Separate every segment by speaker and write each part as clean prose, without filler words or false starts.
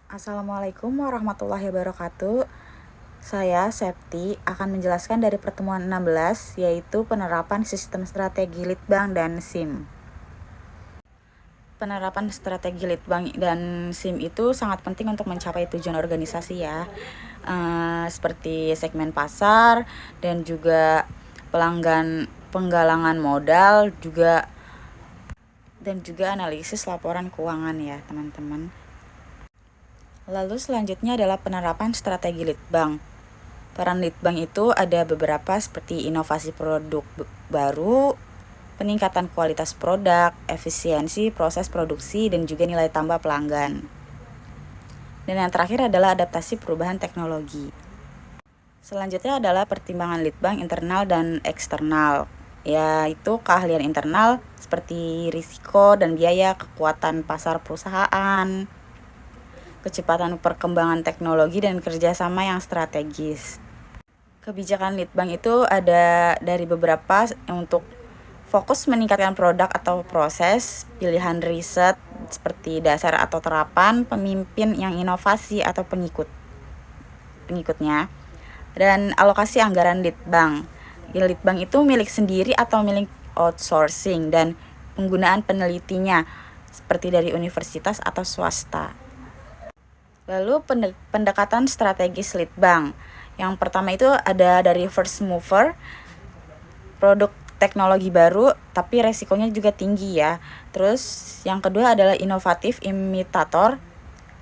Speaker 1: Assalamualaikum warahmatullahi wabarakatuh. Saya Septi akan menjelaskan dari pertemuan 16 yaitu penerapan sistem strategi Litbang dan SIM. Penerapan strategi Litbang dan SIM itu sangat penting untuk mencapai tujuan organisasi ya, seperti segmen pasar dan juga pelanggan, penggalangan modal dan juga analisis laporan keuangan ya teman-teman. Lalu selanjutnya adalah penerapan strategi Litbang. Peran Litbang itu ada beberapa seperti inovasi produk baru, peningkatan kualitas produk, efisiensi proses produksi, dan juga nilai tambah pelanggan. Dan yang terakhir adalah adaptasi perubahan teknologi. Selanjutnya adalah pertimbangan Litbang internal dan eksternal, yaitu keahlian internal seperti risiko dan biaya, kekuatan pasar perusahaan, kecepatan perkembangan teknologi, dan kerjasama yang strategis. Kebijakan Litbang itu ada dari beberapa untuk fokus meningkatkan produk atau proses, pilihan riset seperti dasar atau terapan, pemimpin yang inovasi atau pengikutnya, dan alokasi anggaran Litbang. Litbang itu milik sendiri atau milik outsourcing, dan penggunaan penelitinya seperti dari universitas atau swasta. Lalu pendekatan strategis Litbang. Yang pertama itu ada dari first mover, produk teknologi baru tapi resikonya juga tinggi ya. Terus yang kedua adalah inovatif imitator,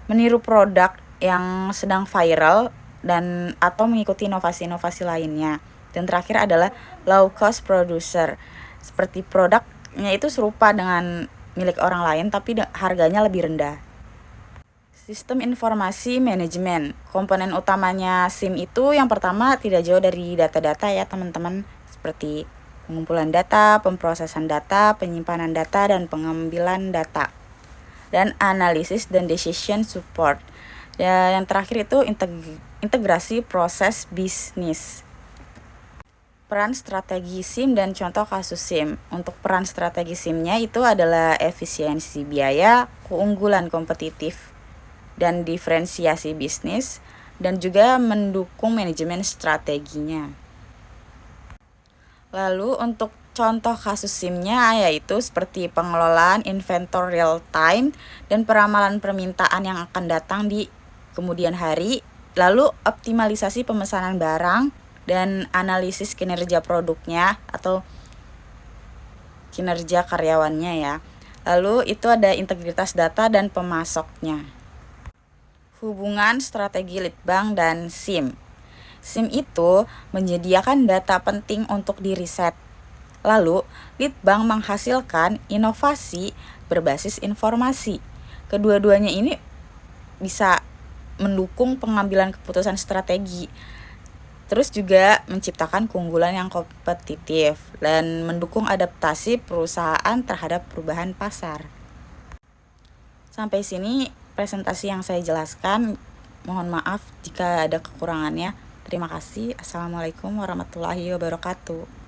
Speaker 1: meniru produk yang sedang viral dan atau mengikuti inovasi-inovasi lainnya. Dan terakhir adalah low cost producer, seperti produknya itu serupa dengan milik orang lain tapi harganya lebih rendah. Sistem informasi manajemen. Komponen utamanya SIM itu yang pertama tidak jauh dari data-data ya teman-teman, seperti pengumpulan data, pemrosesan data, penyimpanan data, dan pengambilan data. Dan analisis dan decision support. Dan yang terakhir itu integrasi proses bisnis. Peran strategi SIM dan contoh kasus SIM. Untuk peran strategi SIM-nya itu adalah efisiensi biaya, keunggulan kompetitif, dan diferensiasi bisnis, dan juga mendukung manajemen strateginya. Lalu untuk contoh kasus SIM-nya yaitu seperti pengelolaan inventory real time dan peramalan permintaan yang akan datang di kemudian hari, lalu optimalisasi pemesanan barang dan analisis kinerja produknya atau kinerja karyawannya ya. Lalu itu ada integritas data dan pemasoknya. Hubungan strategi Litbang dan SIM. SIM itu menyediakan data penting untuk diriset. Lalu, Litbang menghasilkan inovasi berbasis informasi. Kedua-duanya ini bisa mendukung pengambilan keputusan strategi. Terus juga menciptakan keunggulan yang kompetitif dan mendukung adaptasi perusahaan terhadap perubahan pasar. Sampai sini presentasi yang saya jelaskan. Mohon maaf jika ada kekurangannya. Terima kasih. Assalamualaikum warahmatullahi wabarakatuh.